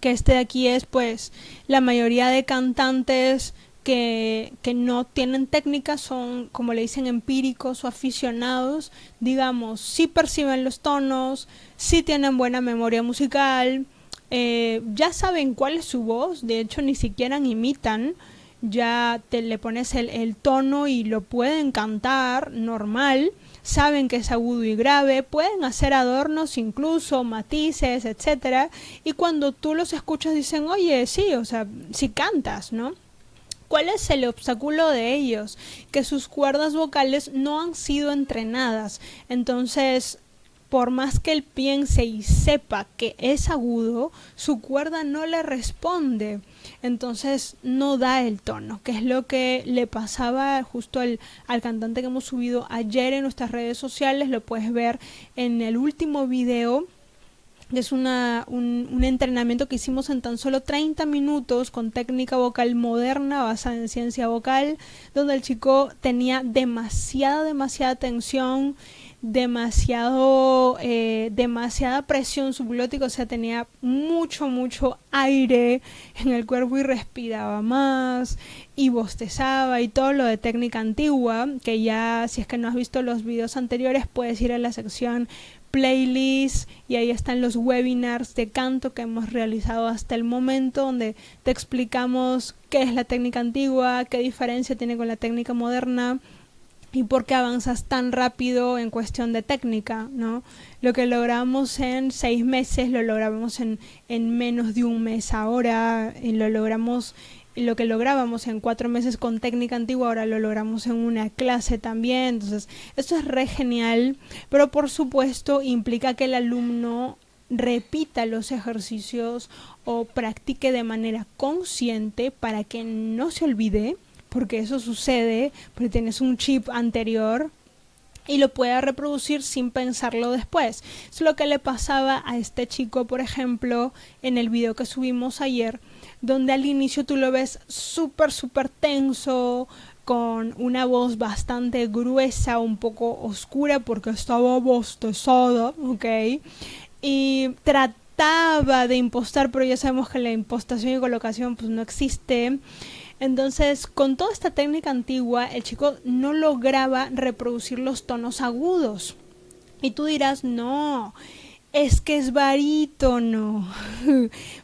que este de aquí es pues la mayoría de cantantes que no tienen técnica, son, como le dicen, empíricos o aficionados, digamos, sí perciben los tonos, sí tienen buena memoria musical, ya saben cuál es su voz, de hecho ni siquiera imitan, ya le pones el tono y lo pueden cantar normal, saben que es agudo y grave, pueden hacer adornos incluso, matices, etcétera, y cuando tú los escuchas dicen, oye, sí, o sea, sí cantas, ¿no? ¿Cuál es el obstáculo de ellos? Que sus cuerdas vocales no han sido entrenadas. Entonces, por más que él piense y sepa que es agudo, su cuerda no le responde. Entonces no da el tono, que es lo que le pasaba justo al cantante que hemos subido ayer en nuestras redes sociales. Lo puedes ver en el último video. Es un entrenamiento que hicimos en tan solo 30 minutos con técnica vocal moderna basada en ciencia vocal, donde el chico tenía demasiada tensión, demasiada presión subglótica, o sea, tenía mucho aire en el cuerpo y respiraba más y bostezaba y todo lo de técnica antigua, que ya si es que no has visto los videos anteriores puedes ir a la sección playlist y ahí están los webinars de canto que hemos realizado hasta el momento, donde te explicamos qué es la técnica antigua, qué diferencia tiene con la técnica moderna y por qué avanzas tan rápido en cuestión de técnica, ¿no? Lo que logramos en 6 meses lo logramos en menos de un mes ahora, y lo que lográbamos en 4 meses con técnica antigua, ahora lo logramos en una clase también. Entonces, esto es re genial, pero por supuesto implica que el alumno repita los ejercicios o practique de manera consciente para que no se olvide, porque eso sucede, porque tienes un chip anterior y lo pueda reproducir sin pensarlo después. Es lo que le pasaba a este chico, por ejemplo, en el video que subimos ayer, donde al inicio tú lo ves súper tenso, con una voz bastante gruesa, un poco oscura porque estaba bostezada, ¿ok? Y trataba de impostar, pero ya sabemos que la impostación y colocación pues no existe. Entonces, con toda esta técnica antigua, el chico no lograba reproducir los tonos agudos. Y tú dirás, no, es que es barítono.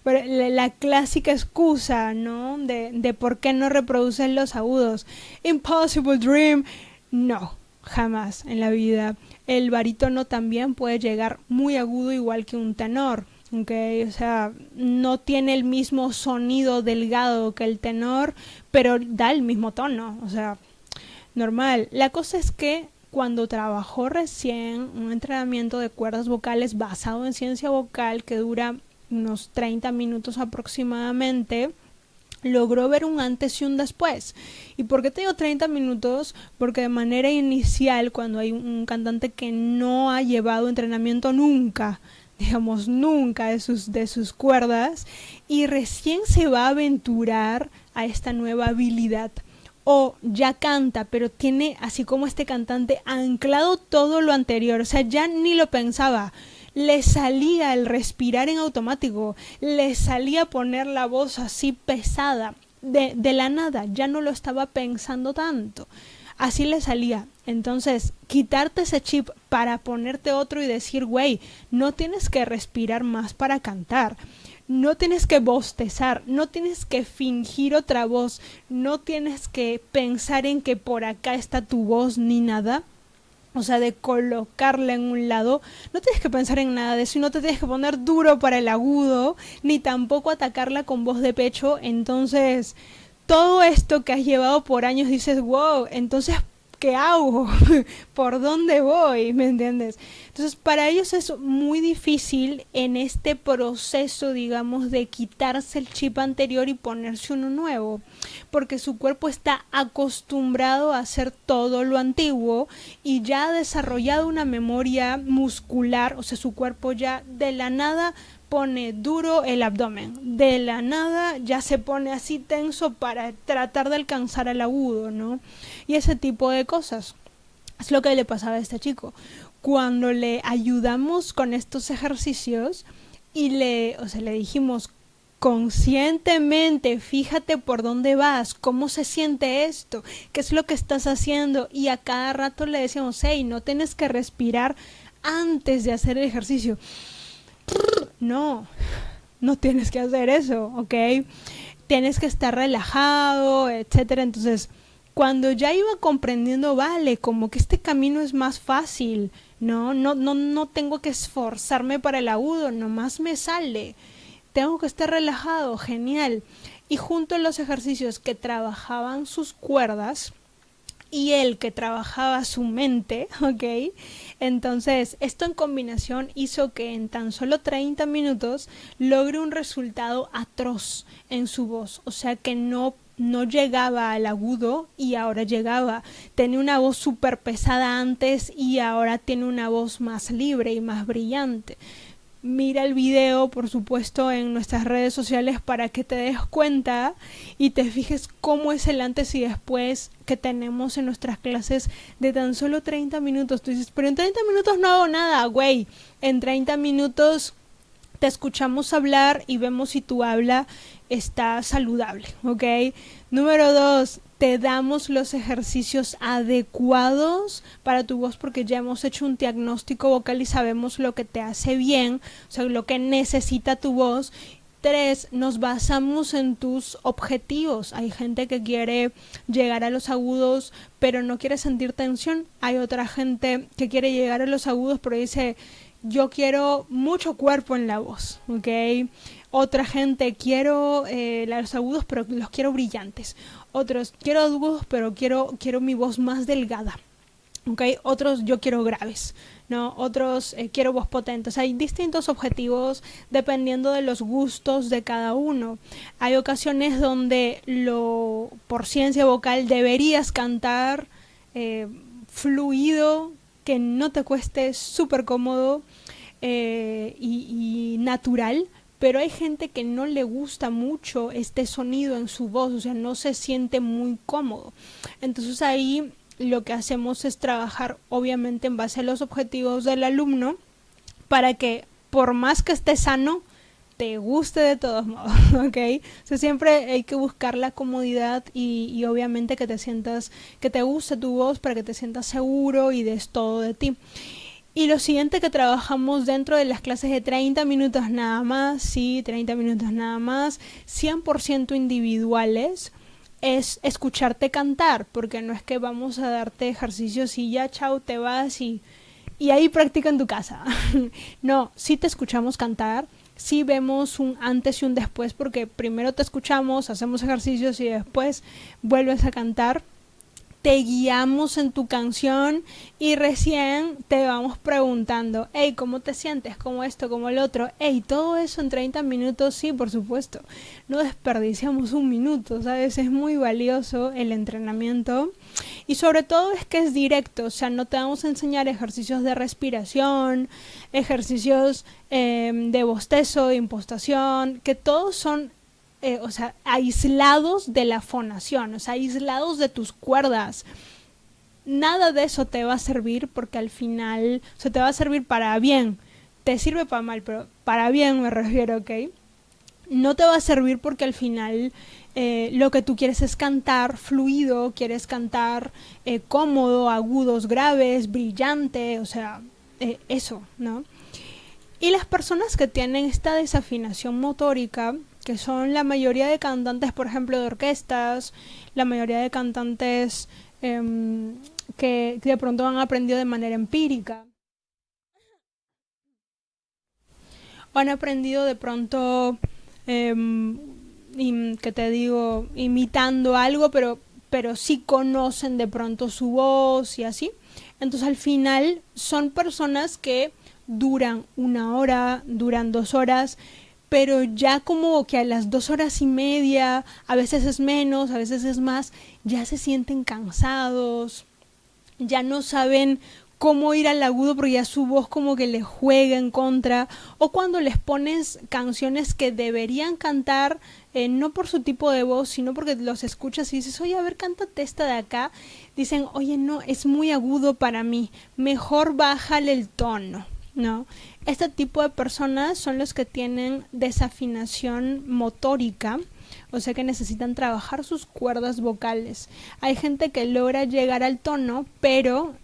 La clásica excusa, ¿no? De por qué no reproducen los agudos. Impossible dream. No, jamás en la vida. El barítono también puede llegar muy agudo igual que un tenor. Okay, o sea, no tiene el mismo sonido delgado que el tenor, pero da el mismo tono, o sea, normal. La cosa es que cuando trabajó recién un entrenamiento de cuerdas vocales basado en ciencia vocal que dura unos 30 minutos aproximadamente, logró ver un antes y un después. ¿Y por qué te digo 30 minutos? Porque de manera inicial, cuando hay un cantante que no ha llevado entrenamiento nunca de sus cuerdas y recién se va a aventurar a esta nueva habilidad, o ya canta pero tiene, así como este cantante, anclado todo lo anterior, o sea, ya ni lo pensaba, le salía el respirar en automático, le salía poner la voz así pesada de la nada, ya no lo estaba pensando tanto, así le salía. Entonces, quitarte ese chip para ponerte otro y decir, güey, no tienes que respirar más para cantar, no tienes que bostezar, no tienes que fingir otra voz, no tienes que pensar en que por acá está tu voz ni nada. O sea, de colocarla en un lado, no tienes que pensar en nada de eso y no te tienes que poner duro para el agudo, ni tampoco atacarla con voz de pecho. Entonces, todo esto que has llevado por años dices, wow, entonces, ¿qué hago? ¿Por dónde voy? ¿Me entiendes? Entonces, para ellos es muy difícil en este proceso, digamos, de quitarse el chip anterior y ponerse uno nuevo, porque su cuerpo está acostumbrado a hacer todo lo antiguo y ya ha desarrollado una memoria muscular, o sea, su cuerpo ya de la nada pone duro el abdomen, de la nada ya se pone así tenso para tratar de alcanzar el agudo, ¿no? Y ese tipo de cosas. Es lo que le pasaba a este chico. Cuando le ayudamos con estos ejercicios y le dijimos conscientemente, fíjate por dónde vas, cómo se siente esto, qué es lo que estás haciendo, y a cada rato le decíamos, hey, no tienes que respirar antes de hacer el ejercicio. No tienes que hacer eso, ¿ok? Tienes que estar relajado, etcétera. Entonces, cuando ya iba comprendiendo, vale, como que este camino es más fácil, no tengo que esforzarme para el agudo, nomás me sale. Tengo que estar relajado, genial. Y junto a los ejercicios que trabajaban sus cuerdas y él que trabajaba su mente, ¿ok? Entonces, esto en combinación hizo que en tan solo 30 minutos logre un resultado atroz en su voz. O sea que no llegaba al agudo y ahora llegaba. Tenía una voz súper pesada antes y ahora tiene una voz más libre y más brillante. Mira el video, por supuesto, en nuestras redes sociales para que te des cuenta y te fijes cómo es el antes y después que tenemos en nuestras clases de tan solo 30 minutos. Tú dices, pero en 30 minutos no hago nada, güey. En 30 minutos te escuchamos hablar y vemos si tu habla está saludable, ¿ok? Número 2, te damos los ejercicios adecuados para tu voz porque ya hemos hecho un diagnóstico vocal y sabemos lo que te hace bien, o sea, lo que necesita tu voz. 3, nos basamos en tus objetivos. Hay gente que quiere llegar a los agudos pero no quiere sentir tensión. Hay otra gente que quiere llegar a los agudos pero dice, yo quiero mucho cuerpo en la voz, ¿ok? Otra gente, quiero los agudos pero los quiero brillantes. Otros, quiero agudos pero quiero mi voz más delgada, ¿ok? Otros, yo quiero graves, ¿no? Otros, quiero voz potente. O sea, hay distintos objetivos dependiendo de los gustos de cada uno. Hay ocasiones donde por ciencia vocal deberías cantar fluido, que no te cueste, súper cómodo y natural, pero hay gente que no le gusta mucho este sonido en su voz, o sea, no se siente muy cómodo. Entonces ahí lo que hacemos es trabajar obviamente en base a los objetivos del alumno para que por más que esté sano, te guste de todos modos, ¿ok? O sea, siempre hay que buscar la comodidad y obviamente que te sientas, que te guste tu voz para que te sientas seguro y des todo de ti. Y lo siguiente que trabajamos dentro de las clases de 30 minutos nada más, sí, 30 minutos nada más, 100% individuales, es escucharte cantar, porque no es que vamos a darte ejercicios y ya, chao, te vas y ahí practica en tu casa. No, sí te escuchamos cantar, sí vemos un antes y un después, porque primero te escuchamos, hacemos ejercicios y después vuelves a cantar. Te guiamos en tu canción y recién te vamos preguntando, hey, ¿cómo te sientes? ¿Cómo esto? ¿Cómo el otro? Hey, todo eso en 30 minutos, sí, por supuesto. No desperdiciamos un minuto, ¿sabes? Es muy valioso el entrenamiento y sobre todo es que es directo, o sea, no te vamos a enseñar ejercicios de respiración, ejercicios de bostezo, de impostación, que todos son o sea, aislados de la fonación, o sea, aislados de tus cuerdas. Nada de eso te va a servir porque al final, o sea, te va a servir para bien. Te sirve para mal, pero para bien me refiero, ¿ok? No te va a servir porque al final lo que tú quieres es cantar fluido, quieres cantar cómodo, agudos, graves, brillante, o sea, eso, ¿no? Y las personas que tienen esta desafinación motórica, que son la mayoría de cantantes, por ejemplo, de orquestas, la mayoría de cantantes que de pronto han aprendido de manera empírica, o han aprendido de pronto, que te digo, imitando algo, pero sí conocen de pronto su voz y así. Entonces al final son personas que duran 1 hora, duran 2 horas, pero ya como que a las 2 horas y media, a veces es menos, a veces es más, ya se sienten cansados, ya no saben cómo ir al agudo porque ya su voz como que le juega en contra, o cuando les pones canciones que deberían cantar, no por su tipo de voz, sino porque los escuchas y dices, oye, a ver, cántate esta de acá, dicen, oye, no, es muy agudo para mí, mejor bájale el tono, ¿no? Este tipo de personas son los que tienen desafinación motórica, o sea que necesitan trabajar sus cuerdas vocales. Hay gente que logra llegar al tono, pero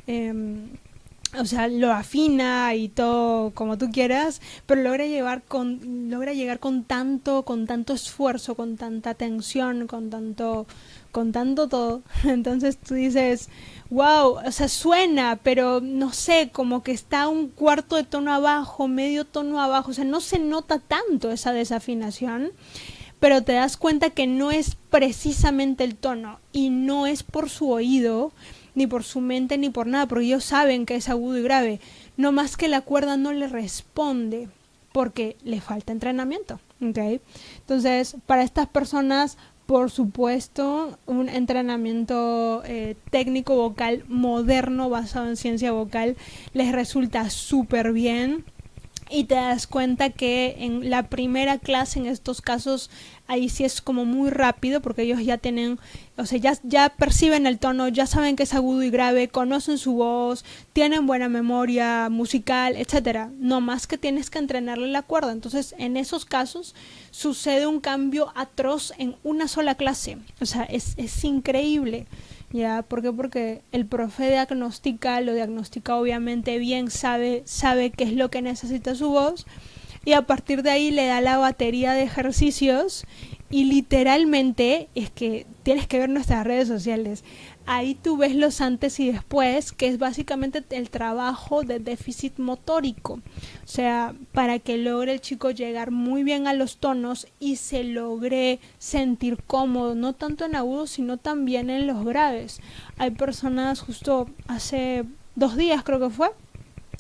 o sea, lo afina y todo como tú quieras, pero logra llegar con tanto esfuerzo, con tanta tensión, con tanto todo. Entonces tú dices, wow, o sea, suena, pero no sé, como que está un cuarto de tono abajo, medio tono abajo, o sea, no se nota tanto esa desafinación, pero te das cuenta que no es precisamente el tono y no es por su oído, ni por su mente, ni por nada, porque ellos saben que es agudo y grave, no más que la cuerda no le responde porque le falta entrenamiento, ¿ok? Entonces, para estas personas, por supuesto, un entrenamiento técnico vocal moderno basado en ciencia vocal les resulta súper bien, y te das cuenta que en la primera clase, en estos casos, ahí sí es como muy rápido porque ellos ya tienen, o sea, ya perciben el tono, ya saben que es agudo y grave, conocen su voz, tienen buena memoria musical, etcétera. No más que tienes que entrenarle la cuerda. Entonces, en esos casos sucede un cambio atroz en una sola clase. O sea, es increíble. Ya, ¿por qué? Porque el profe lo diagnostica obviamente bien, sabe qué es lo que necesita su voz, y a partir de ahí le da la batería de ejercicios, y literalmente es que tienes que ver nuestras redes sociales. Ahí tú ves los antes y después, que es básicamente el trabajo de déficit motórico. O sea, para que logre el chico llegar muy bien a los tonos y se logre sentir cómodo, no tanto en agudos, sino también en los graves. Hay personas, justo hace 2 días creo que fue,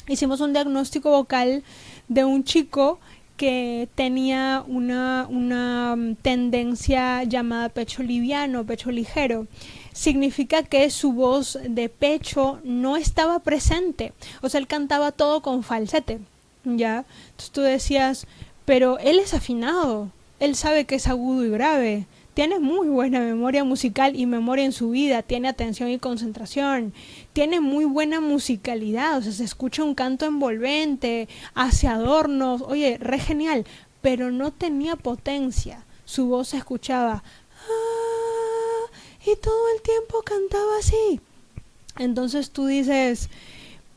hicimos un diagnóstico vocal de un chico que tenía una tendencia llamada pecho liviano, pecho ligero. Significa que su voz de pecho no estaba presente, o sea, él cantaba todo con falsete, ¿ya? Entonces tú decías, pero él es afinado, él sabe que es agudo y grave, tiene muy buena memoria musical y memoria en su vida, tiene atención y concentración, tiene muy buena musicalidad, o sea, se escucha un canto envolvente, hace adornos, oye, re genial, pero no tenía potencia, su voz se escuchaba y todo el tiempo cantaba así. Entonces tú dices,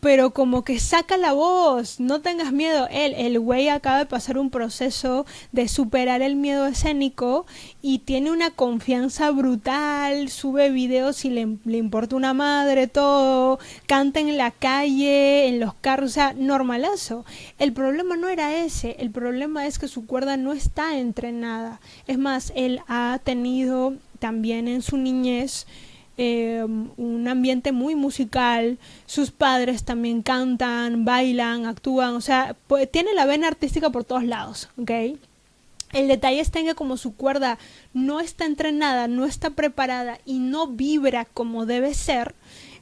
pero como que saca la voz, no tengas miedo. El güey acaba de pasar un proceso de superar el miedo escénico y tiene una confianza brutal, sube videos y le importa una madre todo, canta en la calle, en los carros, o sea, normalazo. El problema no era ese, el problema es que su cuerda no está entrenada. Es más, él ha tenido también en su niñez un ambiente muy musical, sus padres también cantan, bailan, actúan, o sea, tiene la vena artística por todos lados, ¿ok? El detalle está en que como su cuerda no está entrenada, no está preparada y no vibra como debe ser,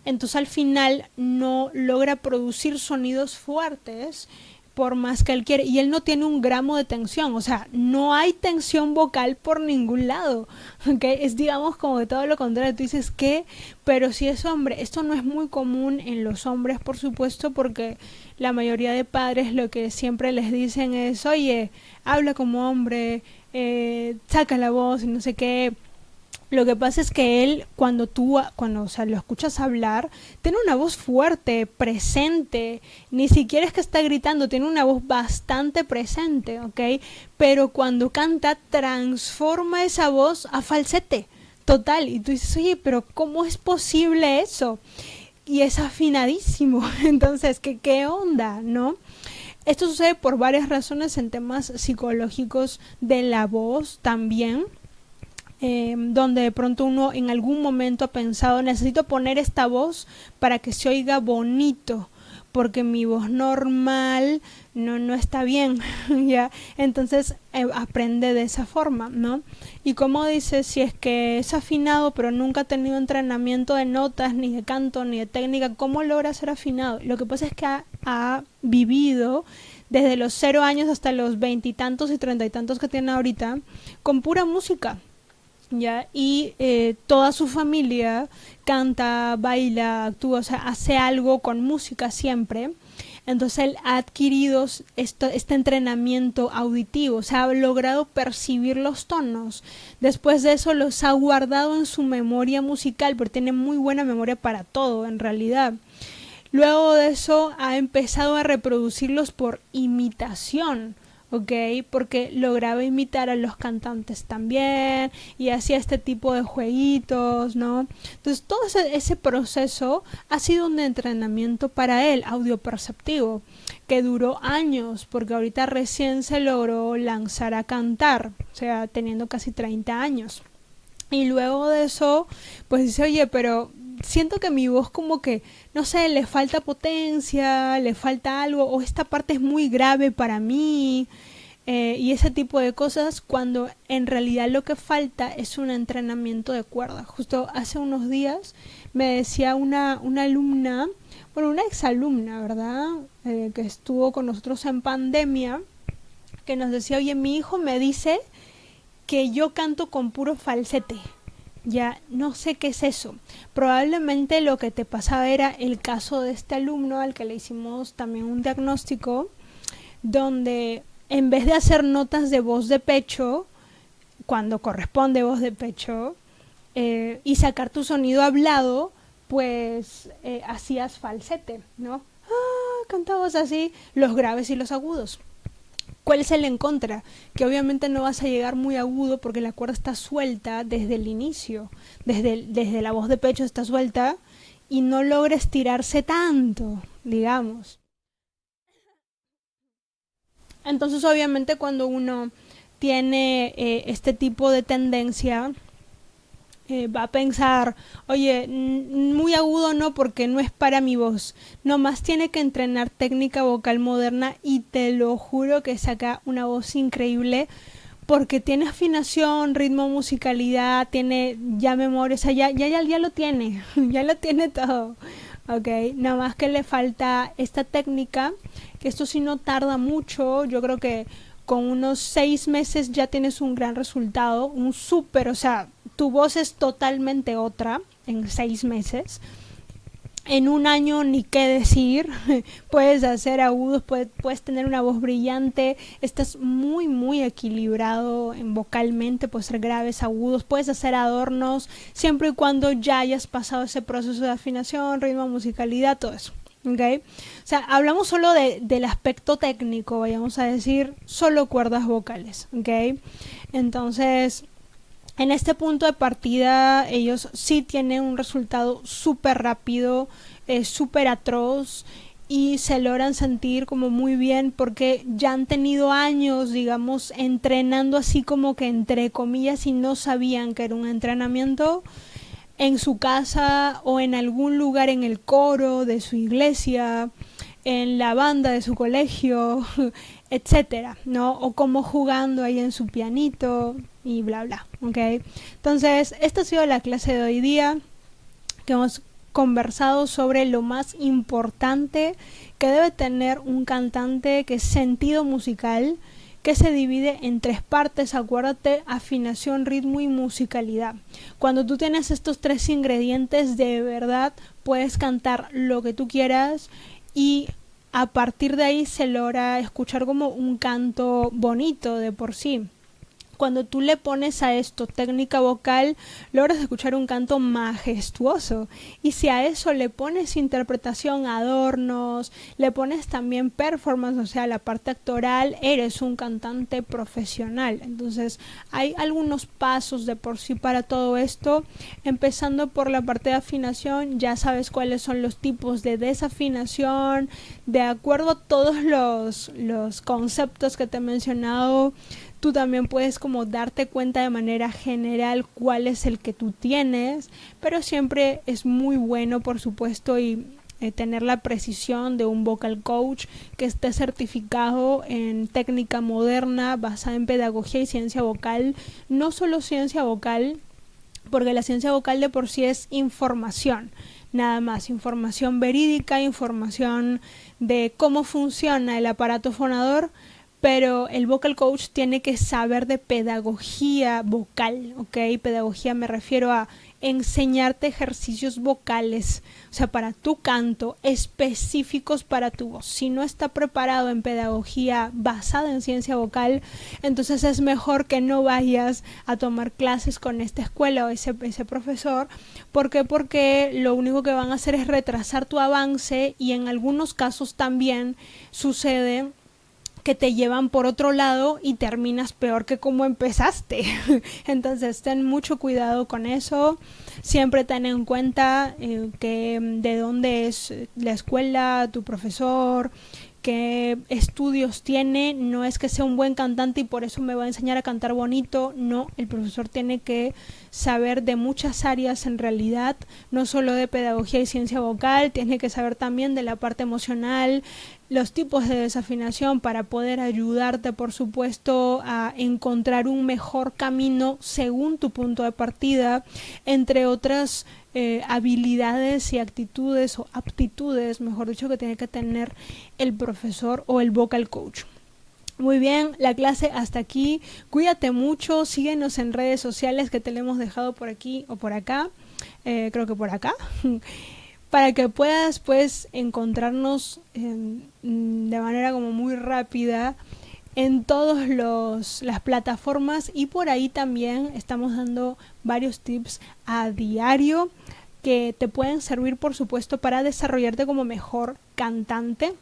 entonces al final no logra producir sonidos fuertes por más que él quiere, y él no tiene un gramo de tensión, o sea, no hay tensión vocal por ningún lado, ¿okay? Es, digamos, como que todo lo contrario. Tú dices que, pero si es hombre, esto no es muy común en los hombres, por supuesto, porque la mayoría de padres lo que siempre les dicen es, oye, habla como hombre, saca la voz y no sé qué. Lo que pasa es que él, cuando o sea, lo escuchas hablar, tiene una voz fuerte, presente, ni siquiera es que está gritando, tiene una voz bastante presente, ¿ok? Pero cuando canta, transforma esa voz a falsete, total, y tú dices, oye, pero ¿cómo es posible eso? Y es afinadísimo, entonces, ¿qué onda, no? Esto sucede por varias razones en temas psicológicos de la voz también. Donde de pronto uno en algún momento ha pensado, necesito poner esta voz para que se oiga bonito, porque mi voz normal no está bien, ¿ya? Entonces aprende de esa forma, ¿no? Y como dices, si es que es afinado pero nunca ha tenido entrenamiento de notas, ni de canto, ni de técnica, ¿cómo logra ser afinado? Lo que pasa es que ha vivido desde los 0 años hasta los 20 y tantos y 30 y tantos que tiene ahorita con pura música, ¿ya? Y toda su familia canta, baila, actúa, o sea, hace algo con música siempre. Entonces él ha adquirido este entrenamiento auditivo, o sea, ha logrado percibir los tonos. Después de eso los ha guardado en su memoria musical, porque tiene muy buena memoria para todo en realidad. Luego de eso ha empezado a reproducirlos por imitación, ¿ok? Porque lograba imitar a los cantantes también y hacía este tipo de jueguitos, ¿no? Entonces todo ese proceso ha sido un entrenamiento para él, audioperceptivo, que duró años, porque ahorita recién se logró lanzar a cantar, o sea, teniendo casi 30 años. Y luego de eso, pues dice, oye, pero siento que mi voz como que, no sé, le falta potencia, le falta algo, o esta parte es muy grave para mí, y ese tipo de cosas, cuando en realidad lo que falta es un entrenamiento de cuerda. Justo hace unos días me decía una alumna, bueno, una exalumna, ¿verdad? Que estuvo con nosotros en pandemia, que nos decía, oye, mi hijo me dice que yo canto con puro falsete. Ya no sé qué es eso. Probablemente lo que te pasaba era el caso de este alumno al que le hicimos también un diagnóstico, donde en vez de hacer notas de voz de pecho, cuando corresponde voz de pecho, y sacar tu sonido hablado, pues hacías falsete, ¿no? Cantabas así los graves y los agudos. ¿Cuál es el en contra? Que obviamente no vas a llegar muy agudo porque la cuerda está suelta desde el inicio, desde la voz de pecho está suelta y no logra estirarse tanto, digamos. Entonces obviamente cuando uno tiene este tipo de tendencia, va a pensar, oye, muy agudo no porque no es para mi voz, nomás tiene que entrenar técnica vocal moderna y te lo juro que saca una voz increíble porque tiene afinación, ritmo, musicalidad, tiene ya memoria, o sea, ya lo tiene, ya lo tiene todo, ok, nada más que le falta esta técnica, que esto sí no tarda mucho, yo creo que con unos 6 meses ya tienes un gran resultado, un súper, o sea, tu voz es totalmente otra en 6 meses. En un año ni qué decir, puedes hacer agudos, puedes tener una voz brillante, estás muy equilibrado en vocalmente, puedes ser graves, agudos, puedes hacer adornos, siempre y cuando ya hayas pasado ese proceso de afinación, ritmo, musicalidad, todo eso. ¿Okay? O sea, hablamos solo del aspecto técnico, vayamos a decir, solo cuerdas vocales, ¿ok? Entonces, en este punto de partida, ellos sí tienen un resultado súper rápido, súper atroz, y se logran sentir como muy bien porque ya han tenido años, digamos, entrenando así como que entre comillas y no sabían que era un entrenamiento en su casa o en algún lugar en el coro de su iglesia, en la banda de su colegio, etcétera, ¿no? O como jugando ahí en su pianito y bla bla, ¿ok? Entonces, esta ha sido la clase de hoy día, que hemos conversado sobre lo más importante que debe tener un cantante, que es sentido musical, que se divide en 3 partes, acuérdate, afinación, ritmo y musicalidad. Cuando tú tienes estos 3 ingredientes, de verdad puedes cantar lo que tú quieras y a partir de ahí se logra escuchar como un canto bonito de por sí. Cuando tú le pones a esto técnica vocal, logras escuchar un canto majestuoso. Y si a eso le pones interpretación, adornos, le pones también performance, o sea, la parte actoral, eres un cantante profesional. Entonces, hay algunos pasos de por sí para todo esto. Empezando por la parte de afinación, ya sabes cuáles son los tipos de desafinación. De acuerdo a todos los conceptos que te he mencionado, tú también puedes como darte cuenta de manera general cuál es el que tú tienes, pero siempre es muy bueno, por supuesto, y tener la precisión de un vocal coach que esté certificado en técnica moderna basada en pedagogía y ciencia vocal, no solo ciencia vocal, porque la ciencia vocal de por sí es información, nada más, información verídica, información de cómo funciona el aparato fonador, pero el vocal coach tiene que saber de pedagogía vocal, ¿ok? Pedagogía me refiero a enseñarte ejercicios vocales, o sea, para tu canto, específicos para tu voz. Si no está preparado en pedagogía basada en ciencia vocal, entonces es mejor que no vayas a tomar clases con esta escuela o ese profesor. ¿Por qué? Porque lo único que van a hacer es retrasar tu avance, y en algunos casos también sucede que te llevan por otro lado y terminas peor que como empezaste. Entonces ten mucho cuidado con eso. Siempre ten en cuenta que de dónde es la escuela, tu profesor, qué estudios tiene. No es que sea un buen cantante y por eso me va a enseñar a cantar bonito. No, el profesor tiene que saber de muchas áreas en realidad, no solo de pedagogía y ciencia vocal, tiene que saber también de la parte emocional, los tipos de desafinación, para poder ayudarte, por supuesto, a encontrar un mejor camino según tu punto de partida, entre otras habilidades y actitudes o aptitudes, mejor dicho, que tiene que tener el profesor o el vocal coach. Muy bien, la clase hasta aquí. Cuídate mucho, síguenos en redes sociales que te lo hemos dejado por aquí o por acá, creo que por acá, para que puedas pues encontrarnos de manera como muy rápida en todas las plataformas, y por ahí también estamos dando varios tips a diario que te pueden servir, por supuesto, para desarrollarte como mejor cantante.